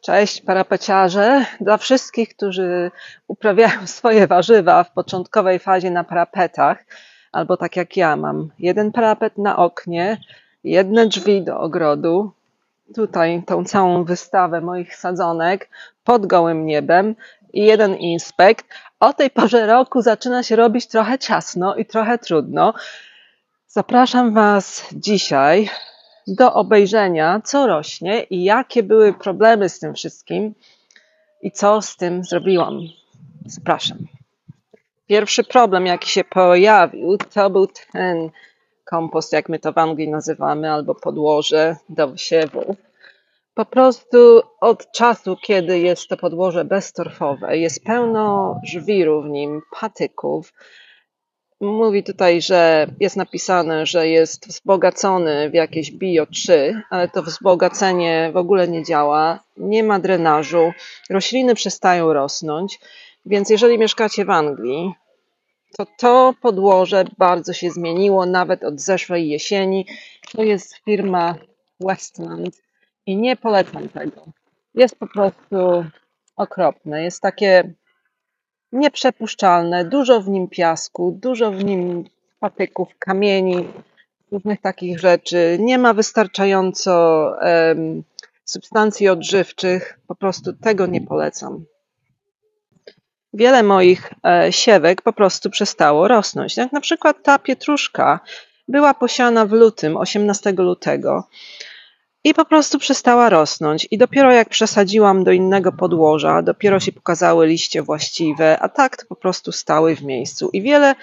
Cześć parapeciarze! Dla wszystkich, którzy uprawiają swoje warzywa w początkowej fazie na parapetach, albo tak jak ja, mam jeden parapet na oknie, jedne drzwi do ogrodu, tutaj tą całą wystawę moich sadzonek pod gołym niebem i jeden inspekt. O tej porze roku zaczyna się robić trochę ciasno i trochę trudno. Zapraszam Was dzisiaj do obejrzenia, co rośnie i jakie były problemy z tym wszystkim i co z tym zrobiłam. Zapraszam. Pierwszy problem, jaki się pojawił, to był ten kompost, jak my to w Anglii nazywamy, albo podłoże do wysiewu. Po prostu od czasu, kiedy jest to podłoże beztorfowe, jest pełno żwiru w nim, patyków. Mówi tutaj, że jest napisane, że jest wzbogacony w jakieś bio-3, ale to wzbogacenie w ogóle nie działa, nie ma drenażu, rośliny przestają rosnąć, więc jeżeli mieszkacie w Anglii, to podłoże bardzo się zmieniło, nawet od zeszłej jesieni. To jest firma Westland i nie polecam tego. Jest po prostu okropne, jest takie nieprzepuszczalne, dużo w nim piasku, dużo w nim patyków, kamieni, różnych takich rzeczy. Nie ma wystarczająco substancji odżywczych, po prostu tego nie polecam. Wiele moich siewek po prostu przestało rosnąć. Jak na przykład ta pietruszka była posiana w lutym, 18 lutego. I po prostu przestała rosnąć. I dopiero jak przesadziłam do innego podłoża, dopiero się pokazały liście właściwe, a tak to po prostu stały w miejscu. I wiele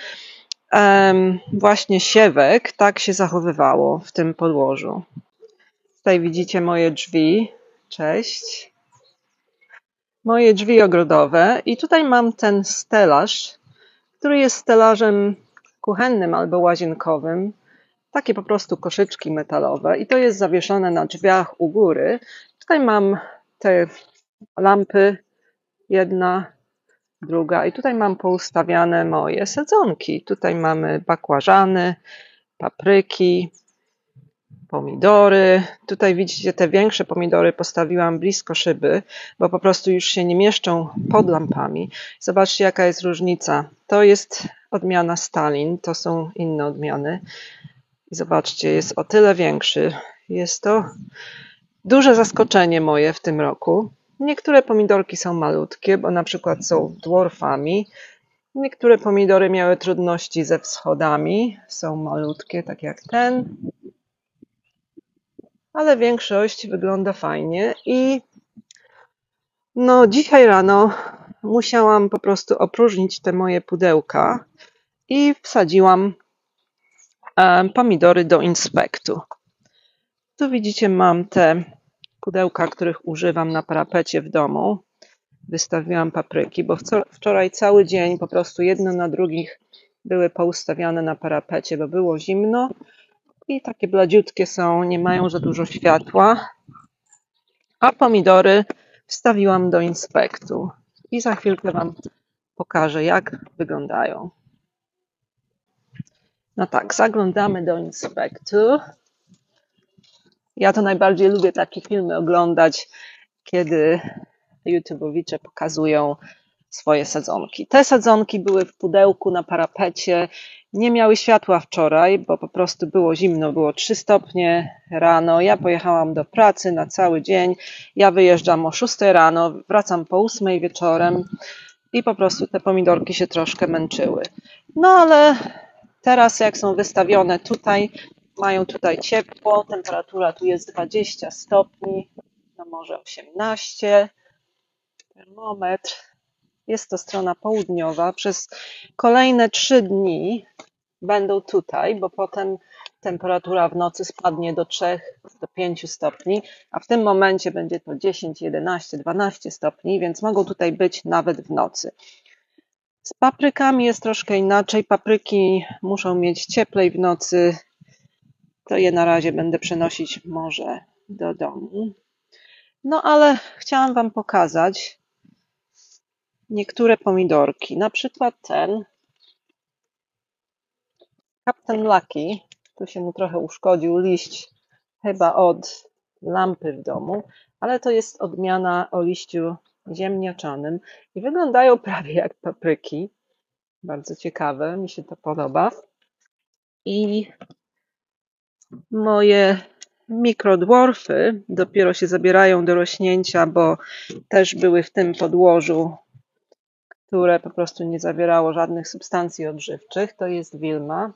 właśnie siewek tak się zachowywało w tym podłożu. Tutaj widzicie moje drzwi. Cześć. Moje drzwi ogrodowe. I tutaj mam ten stelaż, który jest stelażem kuchennym albo łazienkowym. Takie po prostu koszyczki metalowe i to jest zawieszone na drzwiach u góry. Tutaj mam te lampy, jedna, druga i tutaj mam poustawiane moje sadzonki. Tutaj mamy bakłażany, papryki, pomidory. Tutaj widzicie te większe pomidory postawiłam blisko szyby, bo po prostu już się nie mieszczą pod lampami. Zobaczcie, jaka jest różnica. To jest odmiana Stalin, to są inne odmiany. Zobaczcie, jest o tyle większy. Jest to duże zaskoczenie moje w tym roku. Niektóre pomidorki są malutkie, bo na przykład są dwarfami. Niektóre pomidory miały trudności ze wschodami. Są malutkie, tak jak ten. Ale większość wygląda fajnie. I no, dzisiaj rano musiałam po prostu opróżnić te moje pudełka i wsadziłam pomidory do inspektu. Tu widzicie, mam te pudełka, których używam na parapecie w domu. Wystawiłam papryki, bo wczoraj cały dzień po prostu jedno na drugich były poustawiane na parapecie, bo było zimno i takie bladziutkie są, nie mają za dużo światła. A pomidory wstawiłam do inspektu i za chwilkę Wam pokażę, jak wyglądają. No tak, zaglądamy do inspektu. Ja to najbardziej lubię takie filmy oglądać, kiedy YouTube'owicze pokazują swoje sadzonki. Te sadzonki były w pudełku na parapecie, nie miały światła wczoraj, bo po prostu było zimno, było 3 stopnie rano. Ja pojechałam do pracy na cały dzień, ja wyjeżdżam o 6 rano, wracam po 8 wieczorem i po prostu te pomidorki się troszkę męczyły. No ale teraz jak są wystawione tutaj, mają tutaj ciepło, temperatura tu jest 20 stopni, no może 18, termometr. Jest to strona południowa. Przez kolejne 3 dni będą tutaj, bo potem temperatura w nocy spadnie do 3 do 5 stopni, a w tym momencie będzie to 10, 11, 12 stopni, więc mogą tutaj być nawet w nocy. Z paprykami jest troszkę inaczej. Papryki muszą mieć cieplej w nocy. To je na razie będę przenosić może do domu. No ale chciałam Wam pokazać niektóre pomidorki. Na przykład ten Captain Lucky. Tu się mu trochę uszkodził liść chyba od lampy w domu, ale to jest odmiana o liściu ziemniaczanym i wyglądają prawie jak papryki. Bardzo ciekawe, mi się to podoba. I moje mikrodwarfy dopiero się zabierają do rośnięcia, bo też były w tym podłożu, które po prostu nie zawierało żadnych substancji odżywczych. To jest Wilma.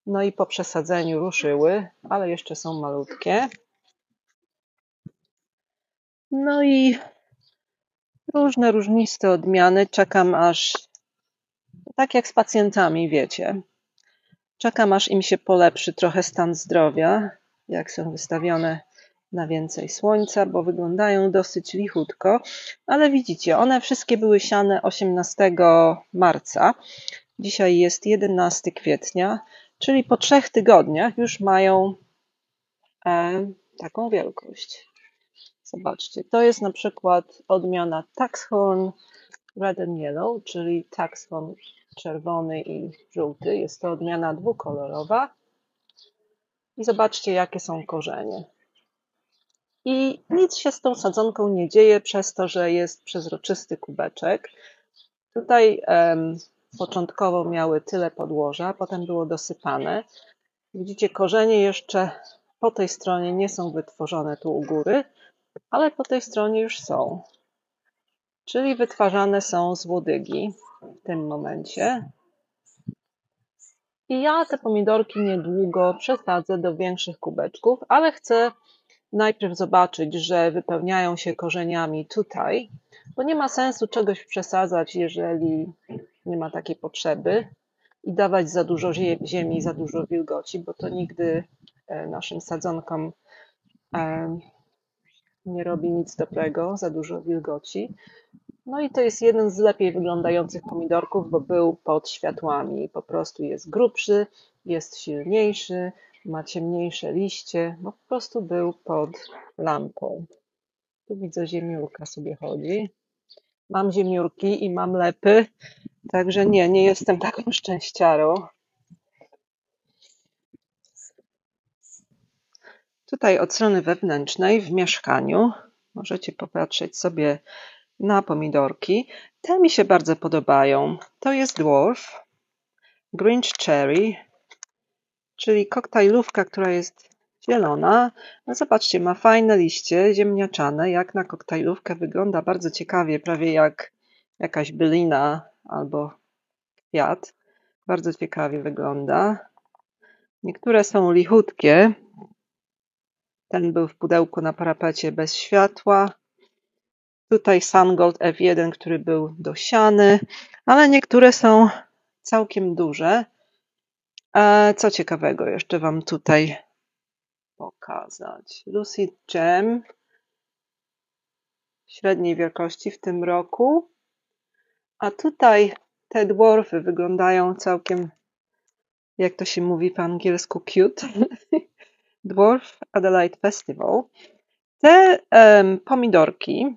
No i po przesadzeniu ruszyły, ale jeszcze są malutkie. No i różne różniste odmiany. Czekam aż, tak jak z pacjentami, wiecie, czekam aż im się polepszy trochę stan zdrowia, jak są wystawione na więcej słońca, bo wyglądają dosyć lichutko, ale widzicie, one wszystkie były siane 18 marca. Dzisiaj jest 11 kwietnia, czyli po 3 tygodniach już mają taką wielkość. Zobaczcie, to jest na przykład odmiana Taxhorn Red and Yellow, czyli Taxhorn czerwony i żółty. Jest to odmiana dwukolorowa. I zobaczcie, jakie są korzenie. I nic się z tą sadzonką nie dzieje przez to, że jest przezroczysty kubeczek. Tutaj początkowo miały tyle podłoża, potem było dosypane. Widzicie, korzenie jeszcze po tej stronie nie są wytworzone tu u góry, ale po tej stronie już są. Czyli wytwarzane są z łodygi w tym momencie. I ja te pomidorki niedługo przesadzę do większych kubeczków, ale chcę najpierw zobaczyć, że wypełniają się korzeniami tutaj, bo nie ma sensu czegoś przesadzać, jeżeli nie ma takiej potrzeby i dawać za dużo ziemi, za dużo wilgoci, bo to nigdy naszym sadzonkom nie robi nic dobrego, za dużo wilgoci. No i to jest jeden z lepiej wyglądających pomidorków, bo był pod światłami. Po prostu jest grubszy, jest silniejszy, ma ciemniejsze liście, bo po prostu był pod lampą. Tu widzę, ziemiórka sobie chodzi. Mam ziemiórki i mam lepy, także nie jestem taką szczęściarą. Tutaj od strony wewnętrznej w mieszkaniu możecie popatrzeć sobie na pomidorki. Te mi się bardzo podobają. To jest Dwarf Grinch Cherry, czyli koktajlówka, która jest zielona. No zobaczcie, ma fajne liście ziemniaczane, jak na koktajlówkę. Wygląda bardzo ciekawie, prawie jak jakaś bylina albo kwiat. Bardzo ciekawie wygląda. Niektóre są lichutkie. Ten był w pudełku na parapecie bez światła. Tutaj Sungold F1, który był dosiany, ale niektóre są całkiem duże. Co ciekawego jeszcze Wam tutaj pokazać? Lucy Jam średniej wielkości w tym roku. A tutaj te dwarfy wyglądają całkiem, jak to się mówi po angielsku, cute. Dwarf Adelaide Festival. Te pomidorki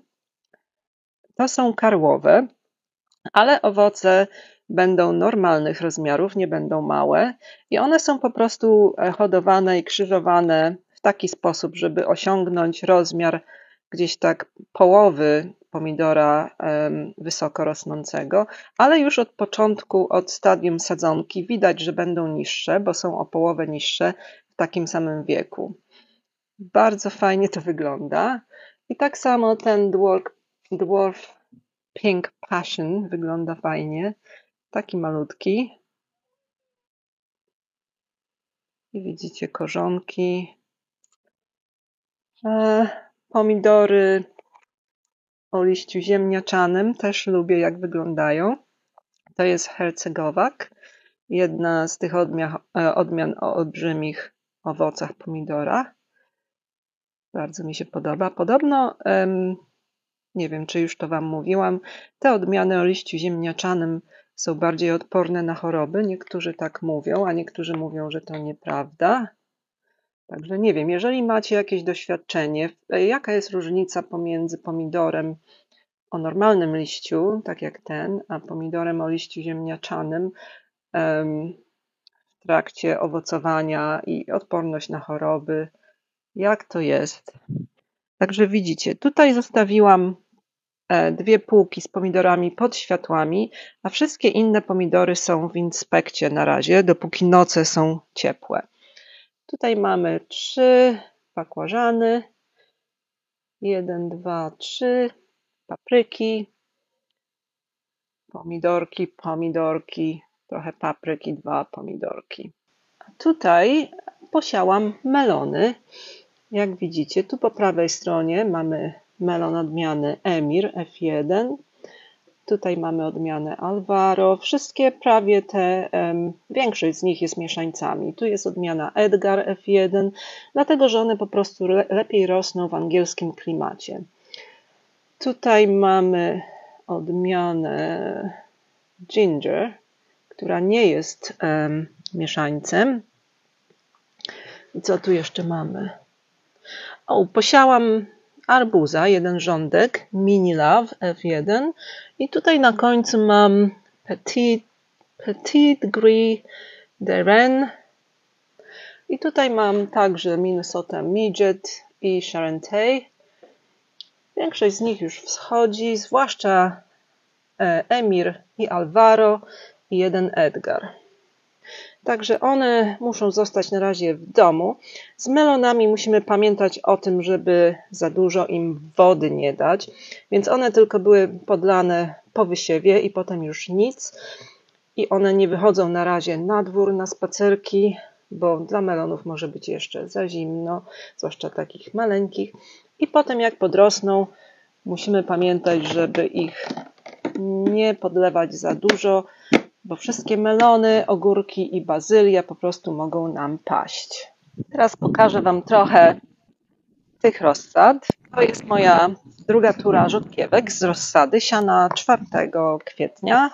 to są karłowe, ale owoce będą normalnych rozmiarów, nie będą małe i one są po prostu hodowane i krzyżowane w taki sposób, żeby osiągnąć rozmiar gdzieś tak połowy pomidora wysoko rosnącego, ale już od początku, od stadium sadzonki widać, że będą niższe, bo są o połowę niższe w takim samym wieku. Bardzo fajnie to wygląda. I tak samo ten Dwarf Pink Passion wygląda fajnie. Taki malutki. I widzicie korzonki. Pomidory o liściu ziemniaczanym. Też lubię, jak wyglądają. To jest hercegowak. Jedna z tych odmian o olbrzymich owocach pomidora. Bardzo mi się podoba. Podobno, nie wiem, czy już to Wam mówiłam, te odmiany o liściu ziemniaczanym są bardziej odporne na choroby. Niektórzy tak mówią, a niektórzy mówią, że to nieprawda. Także nie wiem, jeżeli macie jakieś doświadczenie, jaka jest różnica pomiędzy pomidorem o normalnym liściu, tak jak ten, a pomidorem o liściu ziemniaczanym w trakcie owocowania i odporność na choroby, jak to jest? Także widzicie, tutaj zostawiłam dwie półki z pomidorami pod światłami, a wszystkie inne pomidory są w inspekcie na razie, dopóki noce są ciepłe. Tutaj mamy 3 bakłażany, 1, 2, 3, papryki, pomidorki, trochę papryki, 2 pomidorki. A tutaj posiałam melony. Jak widzicie, tu po prawej stronie mamy melon odmiany Emir F1. Tutaj mamy odmianę Alvaro. Wszystkie prawie te, większość z nich jest mieszańcami. Tu jest odmiana Edgar F1, dlatego że one po prostu lepiej rosną w angielskim klimacie. Tutaj mamy odmianę Ginger, która nie jest mieszańcem. I co tu jeszcze mamy? Posiałam arbuza, jeden rządek, Mini Love F1 i tutaj na końcu mam Petit Gris de Rennes i tutaj mam także Minnesota Midget i Charente. Większość z nich już wschodzi, zwłaszcza Emir i Alvaro i jeden Edgar. Także one muszą zostać na razie w domu. Z melonami musimy pamiętać o tym, żeby za dużo im wody nie dać, więc one tylko były podlane po wysiewie i potem już nic. I one nie wychodzą na razie na dwór, na spacerki, bo dla melonów może być jeszcze za zimno, zwłaszcza takich maleńkich. I potem jak podrosną, musimy pamiętać, żeby ich nie podlewać za dużo, bo wszystkie melony, ogórki i bazylia po prostu mogą nam paść. Teraz pokażę Wam trochę tych rozsad. To jest moja druga tura rzodkiewek z rozsady siana 4 kwietnia.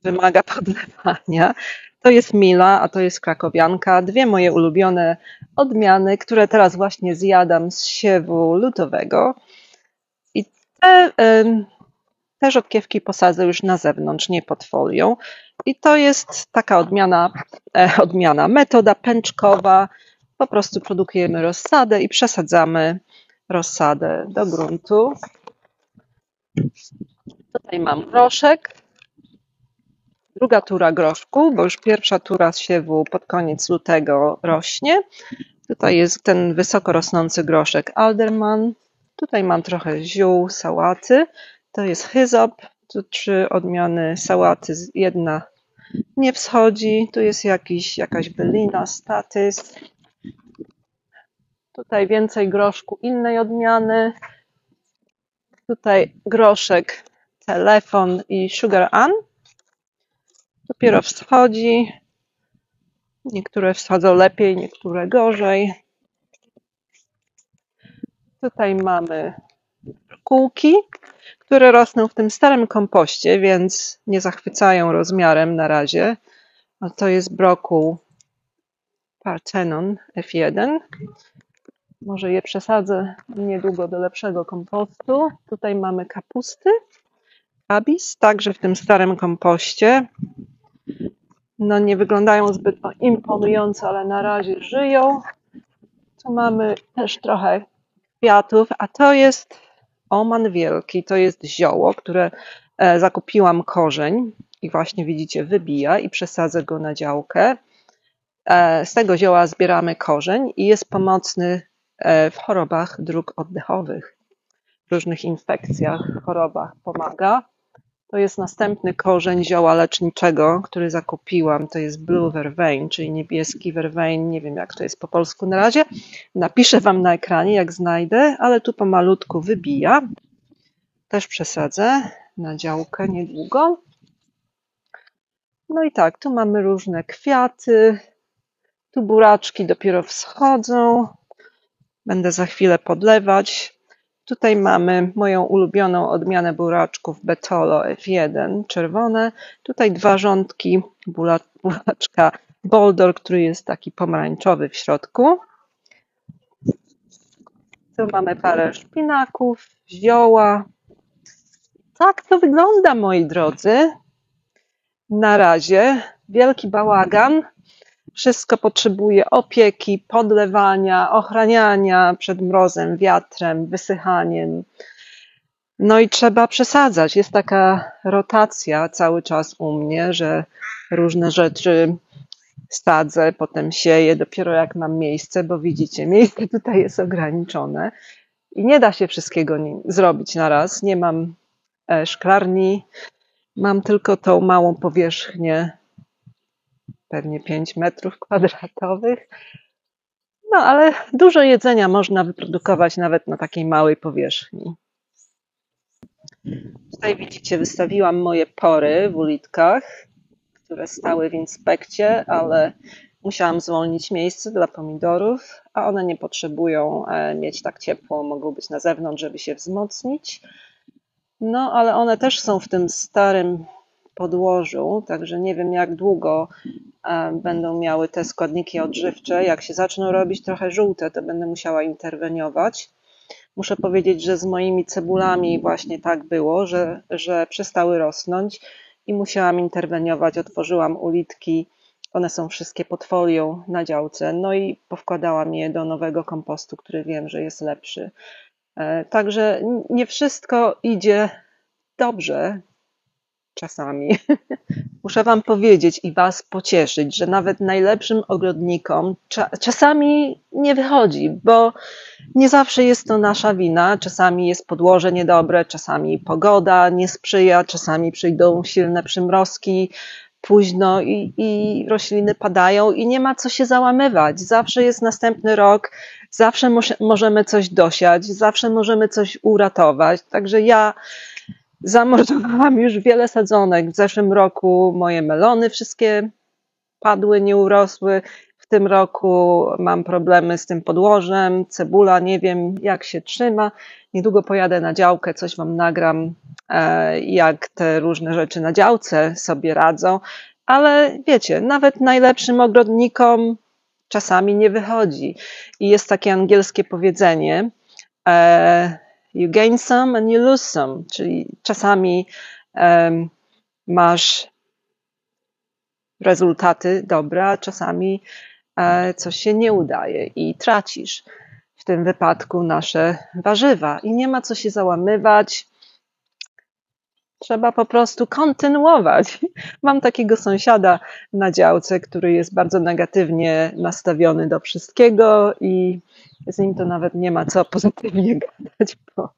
Wymaga podlewania. To jest Mila, a to jest krakowianka. Dwie moje ulubione odmiany, które teraz właśnie zjadam z siewu lutowego. I te rzodkiewki posadzę już na zewnątrz, nie pod folią. I to jest taka metoda pęczkowa. Po prostu produkujemy rozsadę i przesadzamy rozsadę do gruntu. Tutaj mam groszek. Druga tura groszku, bo już pierwsza tura z siewu pod koniec lutego rośnie. Tutaj jest ten wysoko rosnący groszek Alderman. Tutaj mam trochę ziół, sałaty. To jest hyzop. Tu 3 odmiany sałaty, jedna nie wschodzi. Tu jest jakaś bylina, statys. Tutaj więcej groszku innej odmiany. Tutaj groszek Telefon i Sugar Ann. Dopiero wschodzi. Niektóre wschodzą lepiej, niektóre gorzej. Tutaj mamy kółki, które rosną w tym starym kompoście, więc nie zachwycają rozmiarem na razie. A to jest brokuł Parthenon F1. Może je przesadzę niedługo do lepszego kompostu. Tutaj mamy kapusty, kabis, także w tym starym kompoście. No nie wyglądają zbyt imponująco, ale na razie żyją. Tu mamy też trochę kwiatów, a to jest oman wielki, to jest zioło, które zakupiłam korzeń i właśnie widzicie wybija i przesadzę go na działkę. Z tego zioła zbieramy korzeń i jest pomocny w chorobach dróg oddechowych, w różnych infekcjach, chorobach pomaga. To jest następny korzeń zioła leczniczego, który zakupiłam. To jest Blue Vervein, czyli niebieski vervein. Nie wiem, jak to jest po polsku na razie. Napiszę Wam na ekranie, jak znajdę, ale tu pomalutku wybija. Też przesadzę na działkę niedługo. No i tak, tu mamy różne kwiaty. Tu buraczki dopiero wschodzą. Będę za chwilę podlewać. Tutaj mamy moją ulubioną odmianę buraczków Betolo F1, czerwone. Tutaj 2 rządki buraczka Boldor, który jest taki pomarańczowy w środku. Tu mamy parę szpinaków, zioła. Tak to wygląda, moi drodzy. Na razie wielki bałagan, Wszystko potrzebuje opieki, podlewania, ochraniania przed mrozem, wiatrem, wysychaniem. No i trzeba przesadzać. Jest taka rotacja cały czas u mnie, że różne rzeczy sadzę, potem sieję dopiero jak mam miejsce, bo widzicie, miejsce tutaj jest ograniczone i nie da się wszystkiego zrobić na raz. Nie mam szklarni, mam tylko tą małą powierzchnię, pewnie 5 metrów kwadratowych. No ale dużo jedzenia można wyprodukować nawet na takiej małej powierzchni. Tutaj widzicie, wystawiłam moje pory w ulitkach, które stały w inspekcie, ale musiałam zwolnić miejsce dla pomidorów, a one nie potrzebują mieć tak ciepło, mogą być na zewnątrz, żeby się wzmocnić. No, ale one też są w tym starym podłożu, także nie wiem, jak długo będą miały te składniki odżywcze. Jak się zaczną robić trochę żółte, to będę musiała interweniować. Muszę powiedzieć, że z moimi cebulami właśnie tak było, że przestały rosnąć i musiałam interweniować. Otworzyłam ulitki, one są wszystkie pod folią na działce, no i powkładałam je do nowego kompostu, który wiem, że jest lepszy. Także nie wszystko idzie dobrze czasami. Muszę wam powiedzieć i was pocieszyć, że nawet najlepszym ogrodnikom czasami nie wychodzi, bo nie zawsze jest to nasza wina. Czasami jest podłoże niedobre, czasami pogoda nie sprzyja, czasami przyjdą silne przymrozki późno i rośliny padają i nie ma co się załamywać. Zawsze jest następny rok, zawsze możemy coś dosiać, zawsze możemy coś uratować. Także ja zamordowałam już wiele sadzonek. W zeszłym roku moje melony wszystkie padły, nie urosły. W tym roku mam problemy z tym podłożem, cebula nie wiem jak się trzyma. Niedługo pojadę na działkę, coś wam nagram, jak te różne rzeczy na działce sobie radzą. Ale wiecie, nawet najlepszym ogrodnikom czasami nie wychodzi. I jest takie angielskie powiedzenie, you gain some and you lose some, czyli czasami masz rezultaty dobre, a czasami coś się nie udaje i tracisz. W tym wypadku nasze warzywa. I nie ma co się załamywać. Trzeba po prostu kontynuować. Mam takiego sąsiada na działce, który jest bardzo negatywnie nastawiony do wszystkiego i z nim to nawet nie ma co pozytywnie gadać, bo